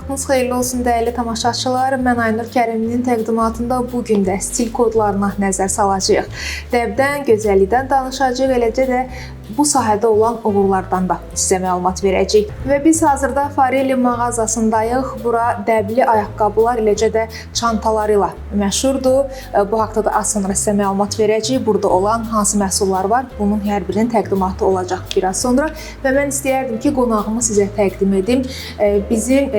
Vaxtınız xeyirli olsun dəyərli tamaşaçılar. Mən Aynur Kərimlinin təqdimatında bu gün də stil kodlarına nəzər salacağıq. Dəbdən, gözəllikdən danışacağıq, eləcə də bu sahədə olan uğurlardan da sizə məlumat verəcəyik. Və biz hazırda Farelli mağazasındayıq. Bura dəbli ayaqqabılar, eləcə də çantaları ilə məşhurdur. Bu haqda da az sonra sizə məlumat verəcəyik. Burada olan hansı məhsullar var, bunun hər birinin təqdimatı olacaq biraz sonra. Və mən istəyərdim ki, qonağımı sizə təqdim edim. Bizim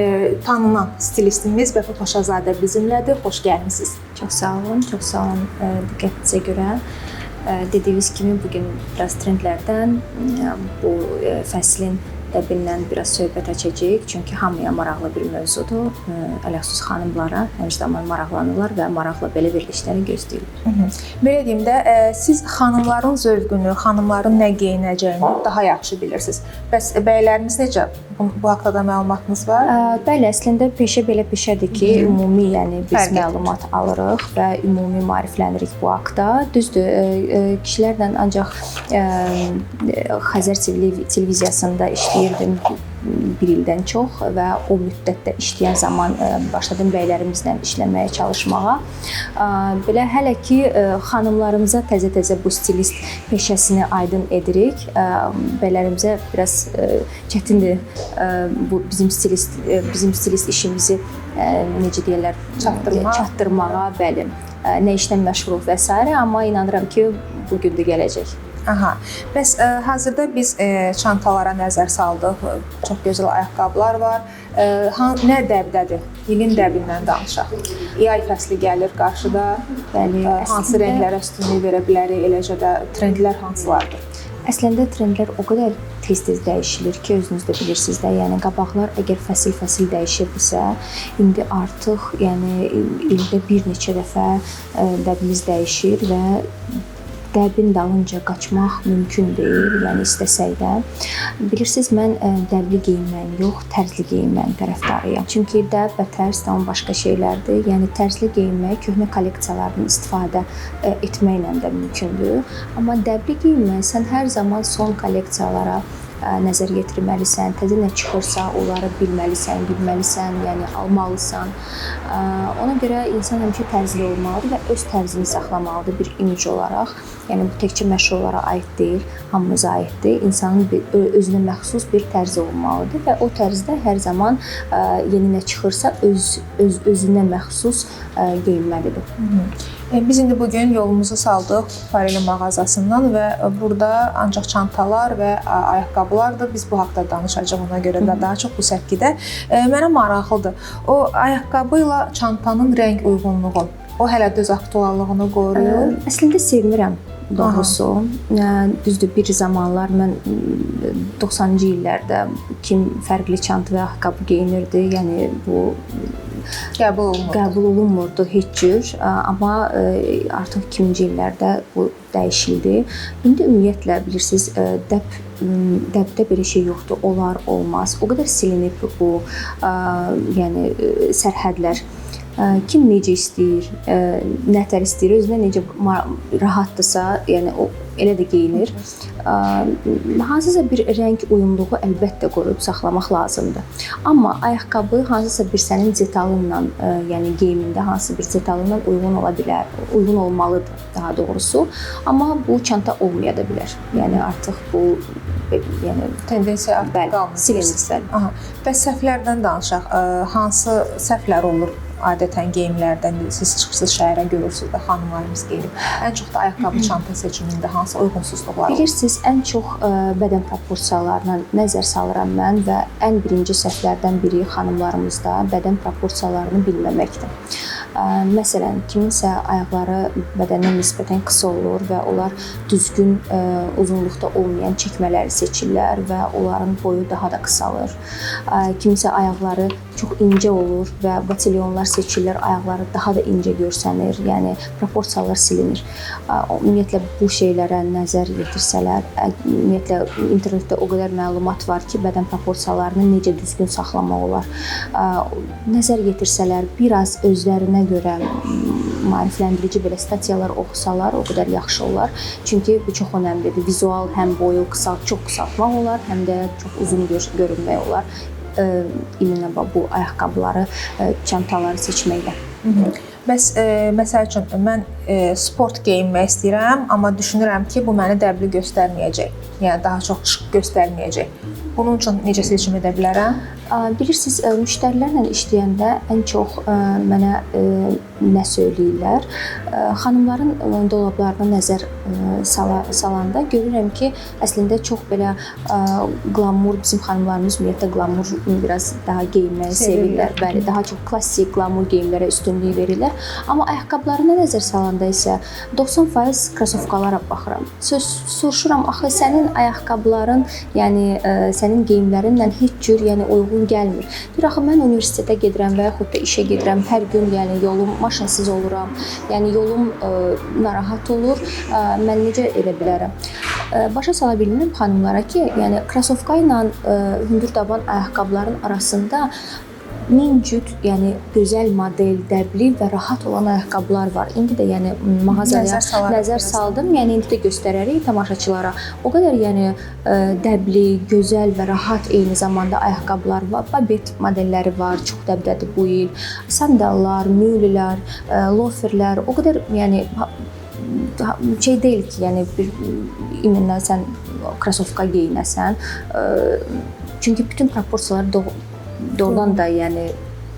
tanınan stilistimiz Vəfa Paşazadə bizimlədir. Xoş gəlmisiniz. Çox sağ olun, diqqətinizə görə. Dediyiniz kimi bugün biraz trendlərdən, bu fəslin dəbindən biraz söhbət açacağıq. Çünki hamıya maraqlı bir mövzudur. Ələxüsus xanımlara hər zaman maraqlanırlar və maraqla belə verilişləri gözləyirlər. Belə deyim də, siz xanımların zövqünü, xanımların nə geyinəcəyini daha yaxşı bilirsiniz. Bəs bəyləriniz necə? Bu haqda da məlumatınız var? Bəli, əslində peşə belə peşədir ki, ümumi, yəni biz məlumat alırıq və ümumi maariflənirik bu haqda. Düzdür, kişilərlə ancaq Xəzər televiziyasında işləyirdim bir ildən çox və o müddətdə işləyən zaman başladım bəylərimizlə işləməyə çalışmağa. Belə hələ ki xanımlarımıza təzə-təzə bu stilist peşəsini aydın edirik. Bəylərimizə biraz çətindir bu bizim stilist işimizi necə deyirlər, çatdırmağa, bəli. Nə işlə məşğuluq və s. amma inanıram ki, bu gün də gələcək. Aha. Bəs hazırda biz çantalara nəzər saldıq. Çox gözəl ayaqqabılar var. Nə dəbdədir? İlin dəbindən danışaq. Yay fəsli gəlir qarşıda. Bəli, hansı rənglərə üstünlük verə bilərik, eləcə də trendlər hansılardır? Əslində trendlər o qədər tez-tez dəyişilir ki, özünüz də bilirsiniz də. Yəni qabaqlar əgər fəsil-fəsil dəyişirdisə, indi artıq yəni ildə bir neçə dəfə dəbimiz dəyişir və dəbin dalınca qaçmaq mümkün deyil, yəni istəsək də. Bilirsiniz, mən dəbli geyinməyin yox, tərzli geyinməyin tərəfdarıyam. Çünki dəb və tərz tamam başqa şeylərdir. Yəni tərzli geyinmək köhnə kolleksiyalardan istifadə etməklə də mümkündür. Amma dəbli geyinmək sən hər zaman son kolleksiyalara nəzər yetirməlisən, təzə nə çıxırsa onları bilməlisən, yəni almalısan. Ona görə insan həmişə tərzli olmalıdır və öz tərzini saxlamalıdır bir image olaraq. Yəni bu təkcə məşhurlara aid deyil, hamımıza aiddir. İnsanın özünə məxsus bir tərzi olmalıdır və o tərzdə hər zaman yeni nə çıxırsa özünə məxsus geyinməlidir. Biz indi bugün yolumuzu saldıq Farelli mağazasından və burada ancaq çantalar və ayaqqabılardır. Biz bu haqda danışacağıq, ona görə də daha çox bu səpkidə. Mənə maraqlıdır. O ayaqqabı ilə çantanın rəng uyğunluğu, o hələ də öz aktuallığını qoruyur. Əslində sevmirəm doğrusu. Düzdür, bir zamanlar mən 90-cı illərdə kim fərqli çanta və ayaqqabı geyinirdi, yəni bu qəbul olunmurdu heç cür, amma artıq 2000-ci illərdə bu dəyişildi. İndi ümumiyyətlə bilirsiniz, dəbdə belə şey yoxdur, olar, olmaz. O qədər silinib bu, yəni sərhədlər. Kim necə istəyir, nətər istəyir, özünə necə rahatdırsa, yəni o elə də geyinir. Hansısa bir rəng uyumluğu əlbəttə qoruyub saxlamaq lazımdır. Amma ayaqqabı hansısa bir sənin detalınla, yəni geyimində hansısa bir detalınla uyğun ola bilər, uyğun olmalıdır daha doğrusu. Amma bu çanta olmaya da bilər. Yəni artıq bu tendensiya artıq qalmır. Bəs səhvlərdən danışaq. Hansı səhvlər olur? Adətən geyimlərdən siz çıxırsınız şəhərə, görürsünüz də xanımlarımız geyinib. Ən çox da ayaqqabı çanta seçimində hansı uyğunsuzluqlar olur? Bilirsiniz, ən çox bədən proporsiyalarına nəzər salıram mən və ən birinci səhvlərdən biri xanımlarımızda bədən proporsiyalarını bilməməkdir. Məsələn, kiminsə ayaqları bədəninə nisbətən qısa olur və onlar düzgün uzunluqda olmayan çəkmələri seçirlər və onların boyu daha da qısalır. Kiminsə ayaqları çox incə olur və batilyonlar seçirlər, ayaqları daha da incə görsənir, yəni proporsiyalar silinir. Ümumiyyətlə bu şeylərə nəzər yetirsələr, ümumiyyətlə internetdə o qədər məlumat var ki, bədən proporsiyalarını necə düzgün saxlamaq olar. Nəzər yetirsələr, biraz özlərinə görə maarifləndirici belə statiyalar oxusalar, o qədər yaxşı olar. Çünki bu çox önəmlidir. Vizual həm boyu çox qısaltmaq olar, həm də çox uzun görünmək olar. iminə bu ayaqqabıları, çantaları seçməkdə. Bəs məsəl üçün mən sport geyinmək istəyirəm, amma düşünürəm ki, bu məni dəbli göstərməyəcək. Yəni daha çox şıq göstərməyəcək. Bunun üçün necə seçim edə bilərəm? Bilirsiniz, müştərilərlə işləyəndə ən çox mənə nə söyləyirlər? Xanımların dolablarına nəzər salanda görürəm ki, əslində çox belə qlamur, bizim xanımlarımız ümumiyyətlə qlamur biraz daha geyinməyi sevirlər. Bəli, daha çox klassik qlamur geyimlərə üstünlük verirlər. Amma ayaqqabılarına nəzər salanda isə 90% krasovkalara baxıram. Soruşuram, axı sənin ayaqqabıların, yəni sənin geyimlərinlə heç cür, yəni uyğun gəlmir. Bir axı mən universitetə gedirəm və yaxud da işə gedirəm. Hər gün yəni yolum maşınsız oluram. Yəni yolum narahat olur. Mən necə edə bilərəm? Başa sala bilmirəm xanımlara ki, yəni krasovka ilə hündür daban ayaqqabıların arasında 1000 cüt, yəni gözəl model, dəbli və rahat olan ayaqqabılar var. İndi də yəni mağazaya nəzər saldım. Yəni indi də göstərərik tamaşaçılara. O qədər yəni dəbli, gözəl və rahat eyni zamanda ayaqqabılar var. Babet modelləri var, çox dəbdədir bu il. Sandallar, müllülər, loferlər, o qədər yəni şey deyil ki, yəni bir iminlə sən krasovka geyinəsən. Çünki bütün proporsiyalar doğrudan da yəni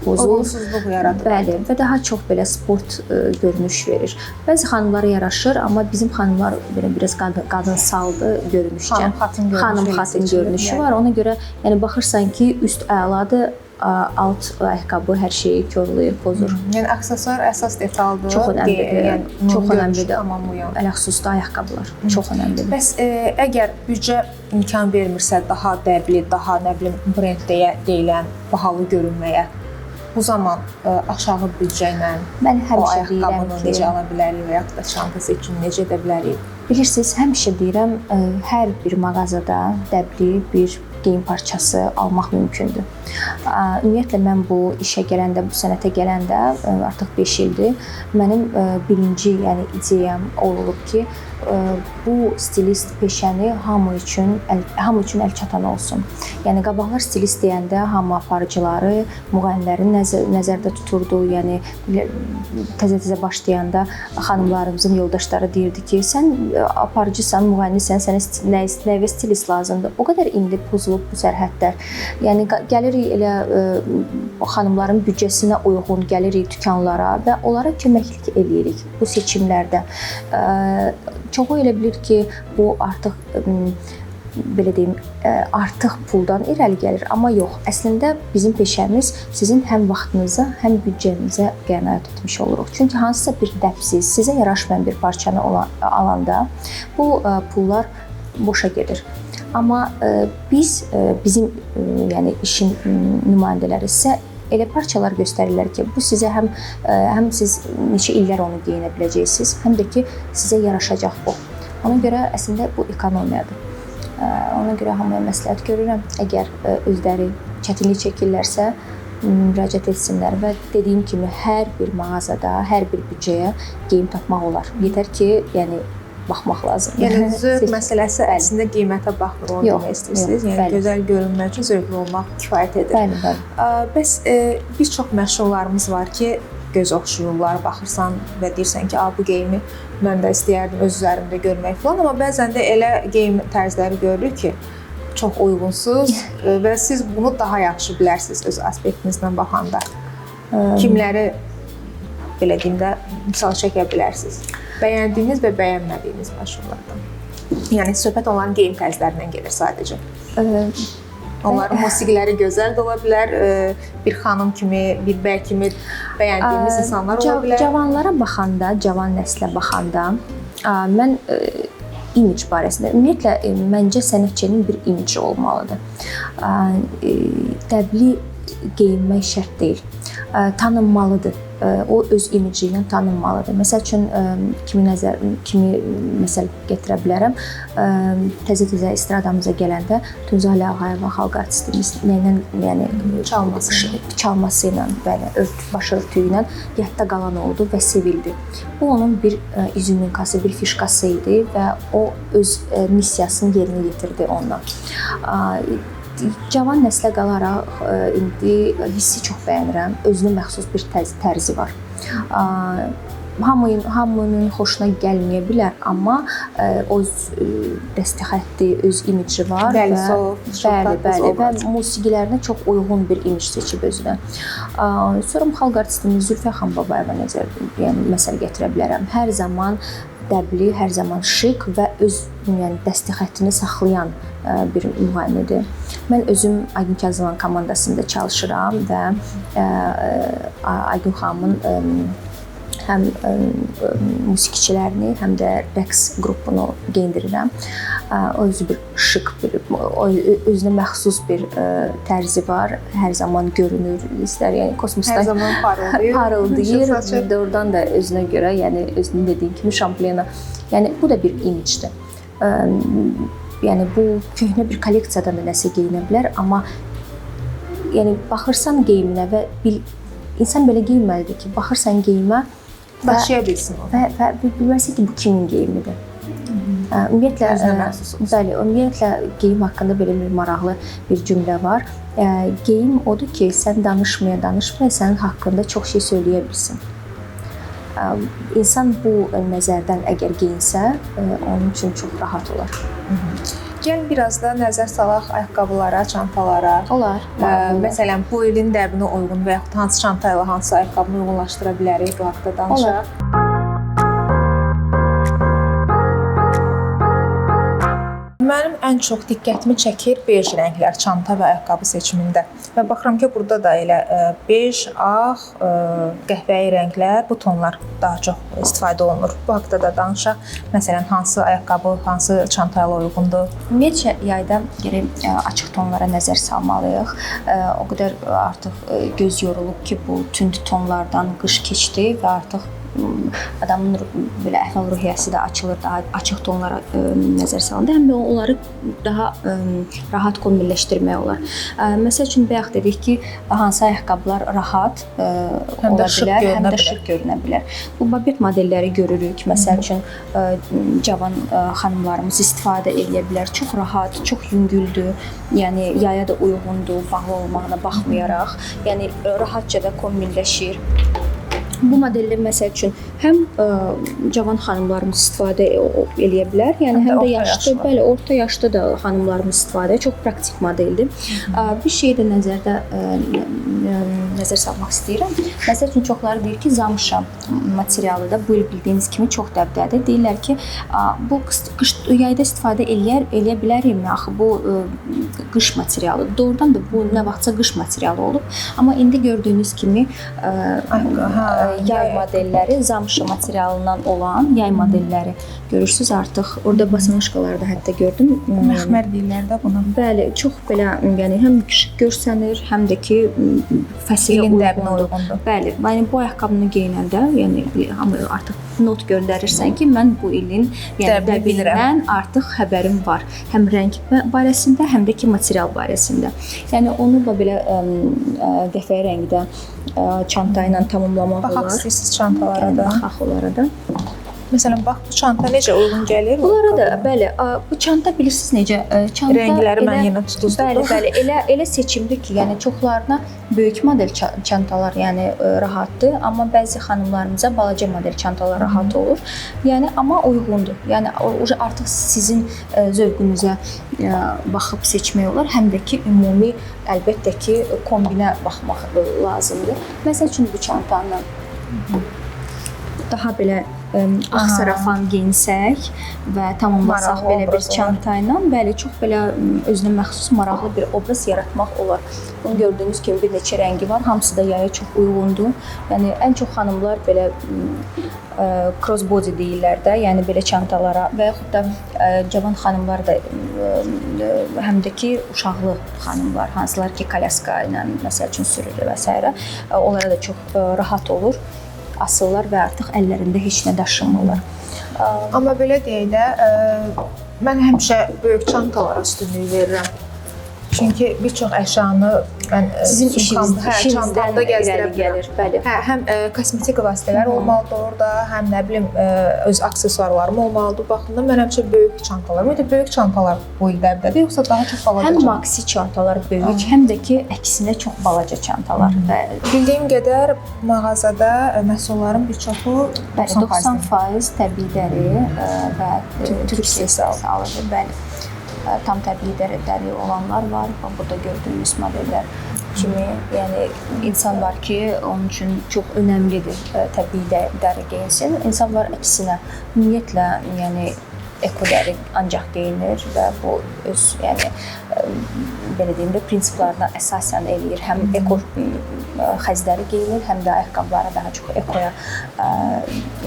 pozulur. Uyğunsuzluq yaradır. Bəli, və daha çox belə sport görünüş verir. Bəzi xanımlara yaraşır, amma bizim xanımlar belə biraz qadınsaldı görünüşkən. Xanım-xatın görünüşü var. Ona görə yəni baxırsan ki, üst əladır, alt ayaqqabı hər şeyi korlayır, pozur. Yəni aksesuar əsas detaldır. Çox önəmlidir. Yəni çox önəmlidir. Tamamlayan. Ələxüsus da ayaqqabılar çox önəmlidir. Bəs əgər büdcə imkan vermirsə daha dəbli, daha nə bilim brend deyilən bahalı görünməyə, bu zaman aşağı büdcə ilə mən o həmişə deyirəm ayaqqabını ki, necə ala bilərik və yaxud da çanta seçimini necə edə bilərik? Bilirsiniz, həmişə deyirəm, hər bir mağazada dəbli bir geyim parçası almaq mümkündür. Ümumiyyətlə mən bu işə gələndə, bu sənətə gələndə artıq 5 ildir. Mənim birinci, yəni ideyam olub ki, bu stilist peşəni hamı üçün əlçatan olsun. Yəni qabaqlar stilist deyəndə hamı aparıcıları, müğənniləri nəzərdə tuturdu. Yəni təzə başlayanda xanımlarımızın yoldaşları deyirdi ki, sən aparıcısan, müğənnisən, sənə nəyə stilist lazımdır. O qədər indi pozulub bu sərhədlər. Yəni gəlirik elə xanımların büdcəsinə uyğun gəlirik dükanlara və onlara köməklik eləyirik bu seçimlərdə. Çoxu elə bilir ki, bu artıq belə deyim, artıq puldan irəli gəlir, amma yox. Əslində bizim peşəmiz sizin həm vaxtınıza, həm büdcənizə qənaət etmiş oluruq. Çünki hansısa bir dəbsiz, sizə yaraşmayan bir parçanı alanda bu pullar boşa gedir. Amma bizim yəni işin nümayəndələri isə elə parçalar göstərirlər ki, bu sizə həm siz neçə illər onu geyinə biləcəksiniz, həm də ki, sizə yaraşacaq bu. Ona görə əslində bu ekonomiyadır. Ona görə hamıya məsləhət görürəm. Əgər özləri çətinlik çəkirlərsə, müraciət etsinlər və dediyim kimi hər bir mağazada, hər bir büdcəyə geyim tapmaq olar. Yetər ki, yəni baxmaq lazımdır. Yəni zövq məsələsi əslində qiymətə baxmır, onu demək istəyirsiniz. Yəni gözəl görünmək üçün zövqlü olmaq kifayət edir. Bəli. Bəs bir çox məşhurlarımız var ki, göz oxşuyurlar, baxırsan və deyirsən ki, bu geyimi mən də istəyərdim öz üzərimdə görmək falan, amma bəzən də elə geyim tərzləri görürük ki, çox uyğunsuz və siz bunu daha yaxşı bilərsiniz öz aspektinizdən baxanda. Kimləri belə deyim də misal çəkə bilərsiniz? Bəyəndiyiniz və bəyənmədiyiniz məşhurlardan. Yəni söhbət onların geyim tərzlərindən gedir sadəcə. Onların musiqiləri gözəl də ola bilər, bir xanım kimi, bir bəy kimi bəyəndiyimiz insanlar ola bilər. Cavanlara baxanda, cavan nəslə baxanda mən image barəsində, ümumiyyətlə məncə sənətçinin bir image olmalıdır. Dəbli geyinmək şərt deyil. Tanınmalıdır. O öz imiji ilə tanınmalıdır. Məsəl üçün kimi məsəl gətirə bilərəm. Təzə estradamıza gələndə Tunzalə Ağayeva xalq artistimiz nəylə, yəni çalması ilə, bəli, başörtüyü ilə yadda qalan oldu və sevildi. Bu onun bir izüminkası, bir fişkası idi və o öz missiyasını yerinə yetirdi onunla. cavan nəslə qalaraq indi hissi çox bəyənirəm. Özünə məxsus bir tərzi var. Hamının xoşuna gəlməyə bilər, amma öz dəstəxətti, öz imicı var bəli, və musiqilərinə çox uyğun bir imic seçib özünə. Sonra xalq artistimiz Zülfiyyə xanım Babayeva məsəl gətirə bilərəm. Hər zaman dəbli, hər zaman şık və öz dəstəxəttini saxlayan bir müğənnidir. Mən özüm Aygün Kazıman komandasında çalışıram və Aygün xanımın həm musiqiçilərini, həm də rəqs qrupunu geyindirirəm. O özü bir şık, özünə məxsus bir tərzi var. Hər zaman görünür, istər yəni kosmosda hər zaman parıldayır. Doğrudan da özünə görə, yəni özünün dediyi kimi şampliyona. Yəni bu da bir imicdir. Yəni bu köhnə bir kolleksiyadan da nəsə geyinə bilər, amma yəni baxırsan geyiminə və insan belə geyinməlidir ki, baxırsan geyimə daşıya bilsin onu. Və bilməlisən ki, bu kimin geyimidir. Ümumiyyətlə, bəli, ümumiyyətlə geyim haqqında belə bir maraqlı bir cümlə var. Geyim odur ki, sən danışmaya sənin haqqında çox şey söyləyə bilsin. İnsan bu nəzərdən əgər geyinsə, onun üçün çox rahat olar. Gəlin biraz da nəzər salaq ayaqqabılara, çantalara. Olar. Məsələn, bu ilin dəbinə uyğun və yaxud hansı çanta ilə hansı ayaqqabını uyğunlaşdıra bilərik, bu haqda danışaq. Mənim ən çox diqqətimi çəkir bej rənglər çanta və ayaqqabı seçimində. Və baxıram ki, burada da elə bej, ağ, qəhvəyi rənglər, bu tonlar daha çox istifadə olunur. Bu haqqda da danışaq. Məsələn, hansı ayaqqabı, hansı çanta ilə uyğundur? Ümumiyyətlə yayda gərək açıq tonlara nəzər salmalıyıq. O qədər artıq göz yorulub ki, bu tünd tonlardan qış keçdi və artıq adamın belə əhval-ruhiyyəsi də açılır, daha açıq tonlara nəzər salındı. Həm də onları daha rahat kombinləşdirmək olar. Məsəl üçün bayaq dedik ki, hansı ayaqqabılar rahat ola bilər, həm də şık görünə bilər. Bu babet modelləri görürük. Məsəl üçün cavan xanımlarımız istifadə edə bilər. Çox rahat, çox yüngüldür. Yəni yaya da uyğundur, bağlı olmağına baxmayaraq. Yəni rahatca da kombinləşir. Bu modellər məsəl üçün həm cavan xanımlarımız istifadə eləyə bilər, yəni həm də yaşlı, bəli, orta yaşlı da xanımlarımız istifadə, çox praktik modeldir. Bir şey də nəzər salmaq istəyirəm. Məsəl üçün çoxları deyir ki, zamşa materialı da bu il bildiyiniz kimi çox dəbdədir. Deyirlər ki, bu yayda istifadə eləyə bilərikmi? Axı bu qış materialıdır. Doğrudan da bu nə vaxtsa qış materialı olub, amma indi gördüyünüz kimi yay modelləri zamşa materialından olan yay modelləri görürsüz artıq. Orada basanışkalarda hətta gördüm. Məxmər deyirlər də buna. Bəli, çox belə, yəni həm şık görsənir, həm də ki fəsilə uyğundur. Bəli, yəni bu ayaqqabını geyinəndə, yəni artıq not göndərirsən ki, mən bu ilin dəbilindən artıq xəbərim var. Həm rəng barəsində, həm də ki material barəsində. Yəni onu da belə qəhvəyi rəngdə çanta ilə tamamlamaq olar. Baxaq istəyirsiniz çantalara da. Baxaq onlara da. Məsələn, bax bu çanta necə uyğun gəlir? Bunlara da, bəli, bu çanta bilirsiniz necə? Çanta rəngləri mən yenə tutuzdum. Bəli, elə seçimli ki, yəni çoxlarına böyük model çantalar, yəni rahatdır, amma bəzi xanımlarımıza balaca model çantalar rahat olur. Yəni amma uyğundur. Yəni artıq sizin zövqünüzə baxıb seçmək olar, həm də ki ümumi əlbəttə ki kombinə baxmaq lazımdır. Məsəl üçün bu çantanı daha belə ağ sarafan geyinsək və tamamlasaq belə bir çanta ilə, bəli, çox belə özünə məxsus maraqlı bir obraz yaratmaq olar. Bunu gördüyünüz kimi bir neçə rəngi var, hamısı da yaya çox uyğundur. Yəni ən çox xanımlar belə crossbody deyirlər də, yəni belə çantalara və yaxud da cavan xanımlar da həm də ki uşaqlı xanımlar, hansılar ki kolyaska ilə məsəl üçün sürür və s. Onlara da çox rahat olur. Asırlar və artıq əllərində heç nə daşımırlar. Amma belə deyək də, mən həmişə böyük çantalara üstünlük verirəm. Çünki bir çox əşyanı mən sizin işinizdən çantamda gəzdirə irəli gəlir, bəli. Hə, həm kosmetik vasitələr olmalıdır orada, həm nə bilim öz aksesuarlarım olmalıdır. Baxımdan mən həmişə böyük çantalar, ümumiyyətlə böyük çantalar bu il dəbdədir, yoxsa daha çox balaca Həm çantalar? maxi çantalar böyük, həm də ki, əksinə çox balaca çantalar. Bəli. Bildiyim qədər mağazada məhsulların bir çoxu 90% təbii dəri və Türk istehsalıdır. Bəli. Tam təbii dəri olanlar var. Burada gördüyünüz modellər kimi, yəni insan var ki, onun üçün çox önəmlidir təbii dəri geyinsin. İnsan var əksinə, ümumiyyətlə, yəni eko dəri ancaq geyinir və bu öz, yəni belə deyim də prinsiplərinə əsasən eləyir. Həm eko xəzləri geyinir, həm də ayaqqabılara daha çox ekoya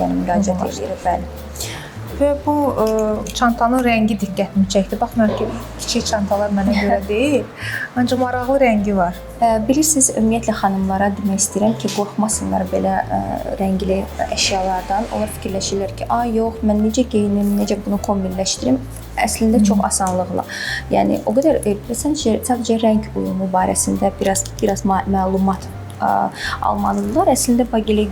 yəni müraciət eləyir. Bəli. Və bu çantanın rəngi diqqətimi çəkdi. Baxmayaraq ki, kiçik çantalar mənə görə deyil, ancaq maraqlı rəngi var. Bilirsiniz, ümumiyyətlə xanımlara demək istəyirəm ki, qorxmasınlar belə rəngli əşyalardan. Onlar fikirləşirlər ki, yox, mən necə geyinim, necə bunu kombinləşdirim? Əslində çox asanlıqla. Yəni o qədər sadəcə rəng uyumu barəsində biraz məlumat almalıdırlar. Əslində bagilə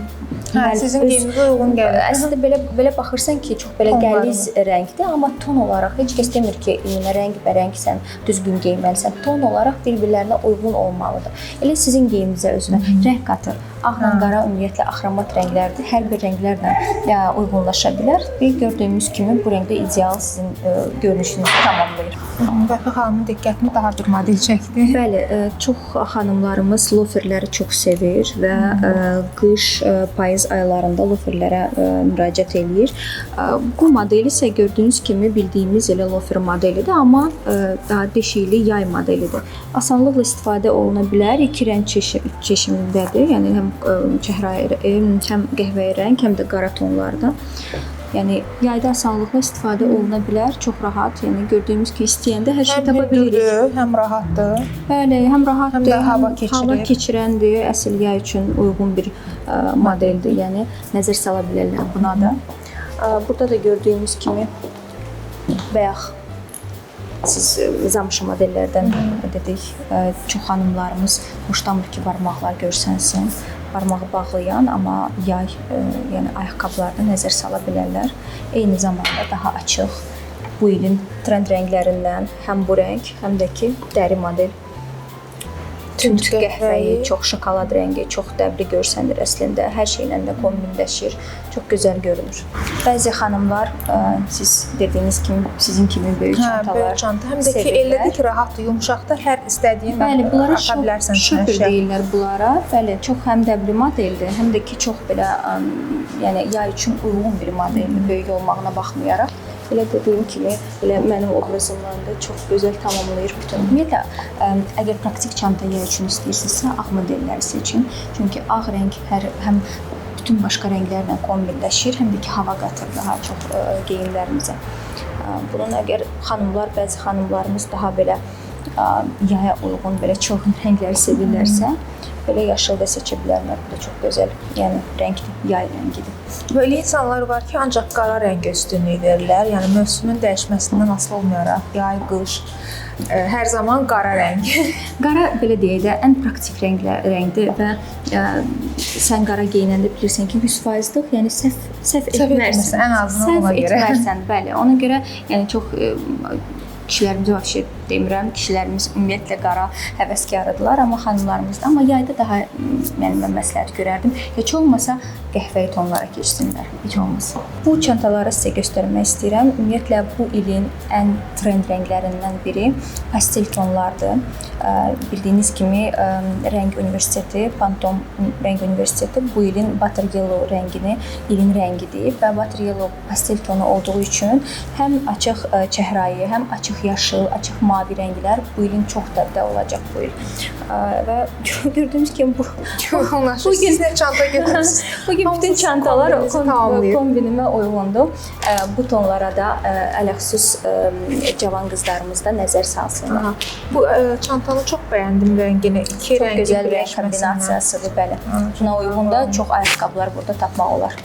sizin geyiminizə uyğun gəlir. Əslində belə baxırsan ki, çox belə qəliz rəngdir, amma ton olaraq heç kəs demir ki, rəngbərəng sən düzgün geyinməlisən. Ton olaraq bir-birlərinə uyğun olmalıdır. Elə sizin geyiminizə özünə rəng qatır. Ağla qara ümumiyyətlə axromat rənglərdir. Hər bir rənglərlə uyğunlaşa bilər. Bir gördüyümüz kimi bu rəngdə ideal sizin görünüşünüzü tamamlayır. Vəfa xanımın diqqətini daha bir model çəkdi. Bəli, çox xanımlarımız loferləri çox sevir və qış, payız aylarında loferlərə müraciət eləyir. Bu model isə gördüyünüz kimi bildiyimiz elə lofer modelidir, amma daha deşikli yay modelidir. Asanlıqla istifadə oluna bilər. İki rəng çeşimindədir. Yəni həm çəhrayı, həm qəhvəyi rəng, həm də qara tonlarda. Yəni yayda asanlıqla istifadə oluna bilər, çox rahat. Yəni gördüyümüz ki, istəyəndə hər şey tapa bilirik. Həm rahatdır. Bəli, həm rahatdır, həm də hava keçirəndir, əsl yay üçün uyğun bir modeldir. Yəni nəzər sala bilərlər buna da. Burada da gördüyümüz kimi bayaq siz zamışı modellərdən dedik. Çox xanımlarımız xoşlanmır ki, barmaqlar görsənsin. Barmağı bağlayan, amma yay, yəni ayaqqabılarda nəzər sala bilərlər. Eyni zamanda daha açıq, bu ilin trend rənglərindən həm bu rəng, həm də ki, dəri model. Tünd qəhvəyi, çox şokolad rəngi, çox dəbli görsənir əslində. Hər şeylə də kombinləşir, çox gözəl görünür. Bəzi xanımlar, siz dediyiniz kimi, sizin kimi böyük çantalar böyük çanta. Həm də ki, elədir ki, rahatdır, yumşaqdır, hər istədiyin ata bilərsən. Şöpür deyirlər bunlara. Bəli, çox həm dəbli modeldir, həm də ki, çox belə, yəni yay üçün uyğun bir modeldir, böyük olmağına baxmayaraq. Elə dediyim kimi, elə mənim obrazımdan da çox gözəl tamamlayır bütün. Ümumiyyətlə, əgər praktik çanta yay üçün istəyirsinizsə, ağ modelləri seçin. Çünki ağ rəng həm bütün başqa rənglərlə kombinləşir, həm də ki, hava qatır daha çox geyimlərimizə. Bunun əgər bəzi xanımlarımız daha belə yaya uyğun, belə çılğın rəngləri sevirlərsə, belə yaşıl da seçə bilərlər. Bu da çox gözəl, yəni rəngdir, yay rəngidir. Belə insanlar var ki, ancaq qara rəngə üstünlük verirlər. Yəni mövsümün dəyişməsindən asılı olmayaraq, yay, qış, hər zaman qara rəng. Qara belə deyək də ən praktik rəngdir və sən qara geyinəndə bilirsən ki, 100%lıq, yəni səhv etmərsən. Ən azından ona görə. Səhv etmərsən, bəli. Ona görə yəni çox kişilərimiz vəbşə demirəm, kişilərimiz ümumiyyətlə qara həvəskarıdırlar, amma xanımlarımız da. Amma yayda daha mən məsləhət görərdim. Heç olmasa qəhvəyi tonlara keçsinlər, heç olmasa. Bu çantaları sizə göstərmək istəyirəm. Ümumiyyətlə bu ilin ən trend rənglərindən biri pastel tonlardır. Bildiyiniz kimi Rəng Universiteti, Pantone Rəng Universiteti bu ilin Butter Yellow rəngini ilin rəngidir və Butter Yellow pastel tonu olduğu üçün həm açıq çəhrayı, həm açıq yaşıl, açıq mavi rənglər bu ilin çox dəbdə olacaq bu il. Və gördüyünüz kimi bu gün çanta götürürsünüz. Bugün bütün çantalar kombinimə uyğundur. Bu tonlara da ələxüsus cavan qızlarımız da nəzər salsınlar. Bu çantanı çox bəyəndim rəngini. İki rəngin gözəl rəng kombinasiyasıdır, bəli. Buna uyğun da çox ayaqqabılar burada tapmaq olar.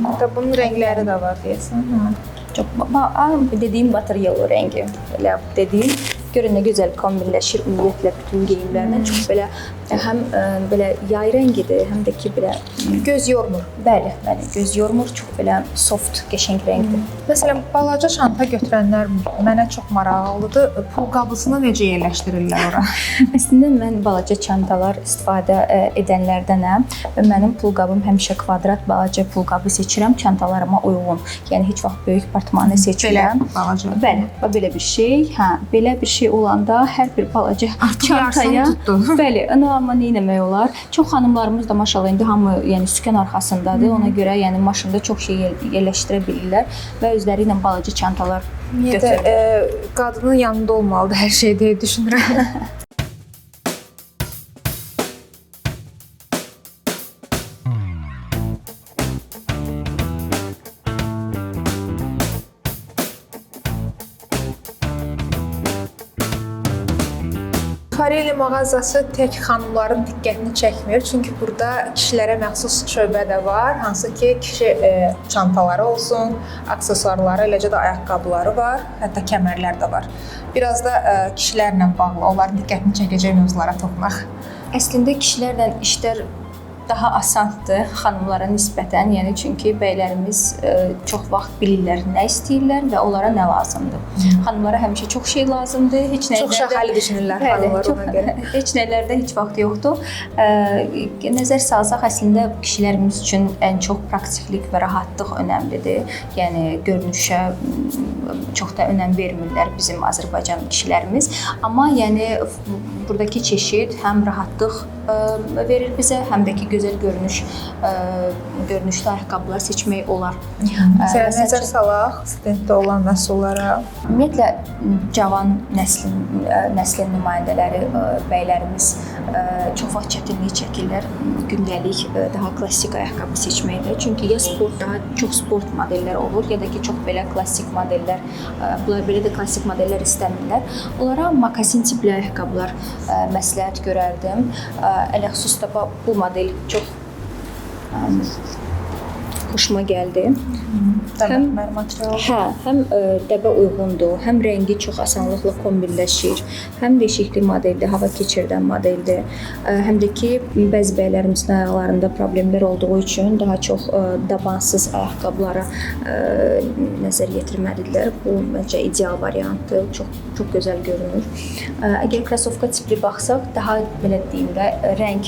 Hatta bunun rəngləri də var deyəsən. Çox dediyim Butter Yellow rəngi. Elə dediyim Görün nə gözəl kombinləşir ümumiyyətlə bütün geyimlərlə. Çox belə həm belə yay rəngidir, həm də ki belə Göz yormur. bəli, göz yormur, çox belə soft, qəşəng rəngdir. Məsələn, balaca çanta götürənlər mənə çox maraqlıdır. Pul qabısını necə yerləşdirirlər ora? Əslində mən balaca çantalar istifadə edənlərdənəm və mənim pulqabım həmişə kvadrat balaca pulqabı seçirəm çantalarıma uyğun. Yəni heç vaxt böyük portmone seçmirəm. Belə balaca. Bəli, belə bir şey. Hə, belə bir şey olanda hər bir balaca çantaya bəli, amma nə etmək olar? Çox xanımlarımız da maşallah indi hamı yəni sükan arxasındadır. Ona görə yəni maşında çox şey yerləşdirə bilirlər və özləri ilə balaca çantalar götürür. Qadının yanında olmalıdır hər şey deyə düşünürəm. Kareli mağazası tək xanımların diqqətini çəkmir. Çünki burada kişilərə məxsus şöbə də var. Hansı ki, kişi çantaları olsun, aksesuarları, eləcə də ayaqqabıları var, hətta kəmərlər də var. Biraz da kişilərlə bağlı, onların diqqətini çəkəcək mövzulara toxunaq. Əslində kişilərlə işlər daha asandır xanımlara nisbətən. Yəni çünki bəylərimiz çox vaxt bilirlər nə istəyirlər və onlara nə lazımdır. Xanımlara həmişə çox şey lazımdır. Heç nələrdə çox şəxəli düşünürlər xanımlar ona görə. Heç nələrdə heç vaxt yoxdur. Nəzər salsaq əslində kişilərimiz üçün ən çox praktiklik və rahatlıq önəmlidir. Yəni görünüşə çox da önəm vermirlər bizim Azərbaycan kişilərimiz. Amma yəni buradakı çeşid həm rahatlıq verir bizə, həm də ki gözəl görünüşlü ayaqqabılar seçmək olar. Məsələn, nəzər salaq studentdə olan məhsullara. Ümumiyyətlə cavan nəslin nümayəndələri, bəylərimiz çox vaxt çətinlik çəkirlər gündəlik daha klassik ayaqqabı seçməkdə. Çünki ya çox sport modellər olur, ya da ki çox belə klassik modellər. Bunlar belə də klassik modellər istəmirlər. Onlara mokasin tipli ayaqqabılar məsləhət görərdim. Ələxüsus da bu model çox xoşuma gəldi. Həm material. Həm dəbə uyğundur, həm rəngi çox asanlıqla kombinləşir, həm deşikli modeldir, hava keçirdən modeldir. Həm də ki bəzi bəylərimizin ayaqlarında problemlər olduğu üçün daha çox dabansız ayaqqabılara nəzər yetirməlidirlər. Bu məncə ideal variantdır, çox gözəl görünür. Əgər krasovka tipli baxsaq, daha belə deyim də rəng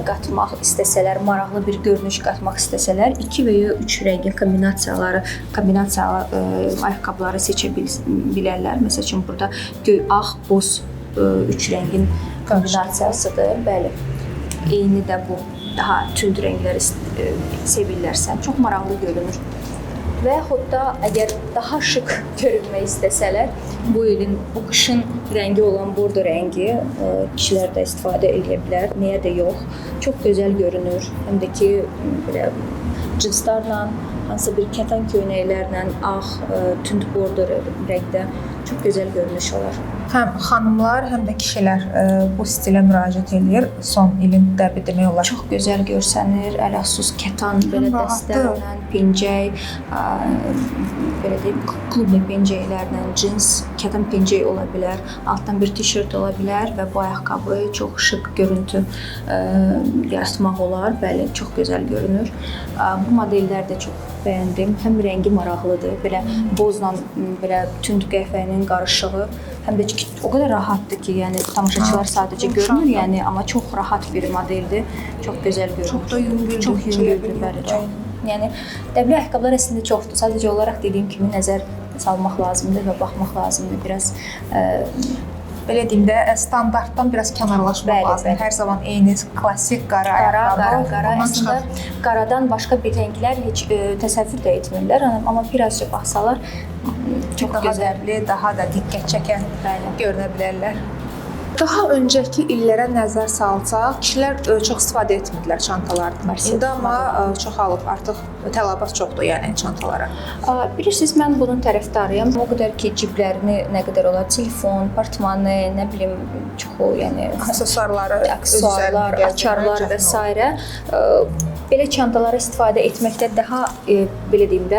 qatmaq istəsələr, maraqlı bir görünüş qatmaq istəsələr, 2 və ya 3 rəngin kombinasiyalı ayaqqabıları seçə bilərlər. Məsəl üçün burada göy, ağ, boz 3 rəngin kombinasiyasıdır. Bəli. Eyni də bu daha tünd rəngləri sevirlərsə, çox maraqlı görünür. Və yaxud da əgər daha şık görünmək istəsələr, bu ilin bu qışın rəngi olan bordo rəngi kişilər də istifadə edə bilər. Niyə də yox? Çox gözəl görünür. Həm də ki belə cinslərlə, hansısa bir kətan köynəklərlə, ağ, tünd bordo rəngdə çox gözəl görünüş olar. Həm xanımlar, həm də kişilər bu stilə müraciət edir. Son ilin dəbi demək olar. Çox gözəl görsənir. Ələxüsus kətan belə dəstlərlə, pencək, belə deyim, klubli pencəklərlə, cins, kətan pencək ola bilər. Altdan bir tişört ola bilər və bu ayaqqabı çox şık görüntü yaratmaq olar. Bəli, çox gözəl görünür. Bu modellər də çox bəyəndim. Həm rəngi maraqlıdır, belə bozla belə tünd qəhvənin qarışığı, həm də ki o qədər rahatdır ki, yəni tamaşaçılar sadəcə görmür, yəni amma çox rahat bir modeldir. Çox gözəl görünür. Çox da yüngüldür. Çox yüngüldür, bəli, çox. Yəni dəbli ayaqqabılar əslində çoxdur. Sadəcə olaraq dediyim kimi nəzər salmaq lazımdır və baxmaq lazımdır. Biraz belə deyim də standartdan biraz kənarlaşmaq lazımdır. Hər zaman eyni klassik qara ayaqqabı. Qara. Əslində qaradan başqa bir rənglər heç təsəvvür də etmirlər, amma birazca baxsalar çox daha dəbli, daha da diqqət çəkən görünə bilərlər. Daha öncəki illərə nəzər salsaq, kişilər çox istifadə etmirdilər çantalardan. İndi amma çoxalıb, artıq tələbat çoxdur yəni çantalara. Bilirsiniz, mən bunun tərəfdarıyam. O qədər ki, ciblərini nə qədər olar, telefon, portmone, nə bilim, çoxu, yəni aksesuarlar, açarlar və s. Belə çantalara istifadə etməkdə daha belə deyim də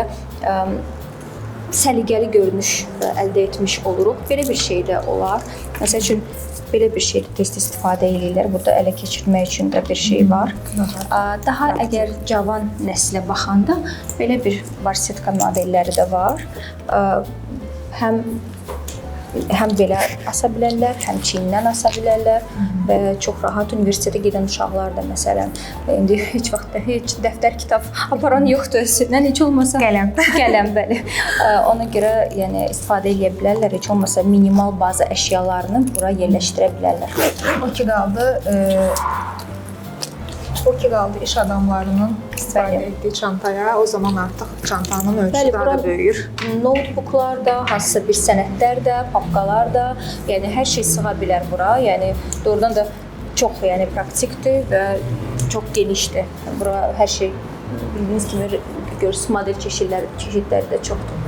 səliqəli görünüş əldə etmiş oluruq. Belə bir şey də olar. Məsəl üçün belə bir şeydə tez-tez istifadə edirlər. Burada ələ keçirmək üçün də bir şey var. Daha əgər cavan nəslə baxanda belə bir varsetka modelləri də var. Həm belə asa bilərlər, həm çiynindən asa bilərlər və çox rahat universitetə gedən uşaqlar da məsələn indi heç vaxt heç dəftər, kitab aparan yoxdur özündən, heç olmasa qələm bəli. Ona görə yəni istifadə edə bilərlər, heç olmasa minimal baza əşyalarını bura yerləşdirə bilərlər. O ki qaldı iş adamlarının istifadə etdiyi çantaya, o zaman artıq çantanın ölçüsü daha da böyüyür. Notebooklar da, hansısa bir sənədlər də, papkalar da, yəni hər şey sığa bilər bura. Yəni doğrudan da çox yəni praktikdir və çox genişdir. Bura hər şey bildiyiniz kimi görürsüz, model çeşidləri də çoxdur.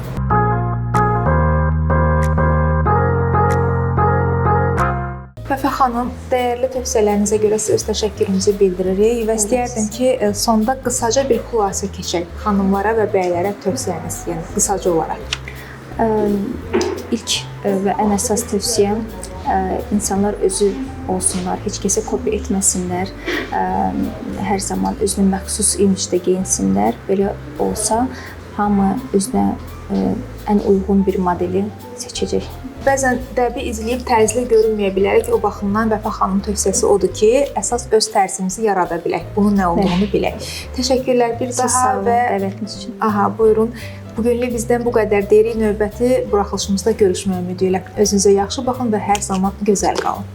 Vəfa xanım, dəyərli tövsiyələrinizə görə sizə öz təşəkkürümüzü bildiririk və istəyərdim ki, sonda qısaca bir xülasə keçək xanımlara və bəylərə tövsiyəniz, yəni qısaca olaraq. İlk və ən əsas tövsiyəm insanlar özü olsunlar, heç kəsə kopya etməsinlər, hər zaman özünə məxsus imicdə geyinsinlər. Belə olsa, hamı özünə ən uyğun bir modeli seçəcək. Bəzən dəbi izləyib tərzli görünməyə bilərək, o baxımdan Vəfa xanımın tövsiyəsi odur ki, əsas öz tərzimizi yarada bilək, bunun nə olduğunu bilək. Təşəkkürlər bir daha və dəvətiniz üçün. Buyurun. Bugünlük bizdən bu qədər deyirik. Növbəti buraxılışımızda görüşmək ümidi ilə özünüzə yaxşı baxın və hər zaman gözəl qalın.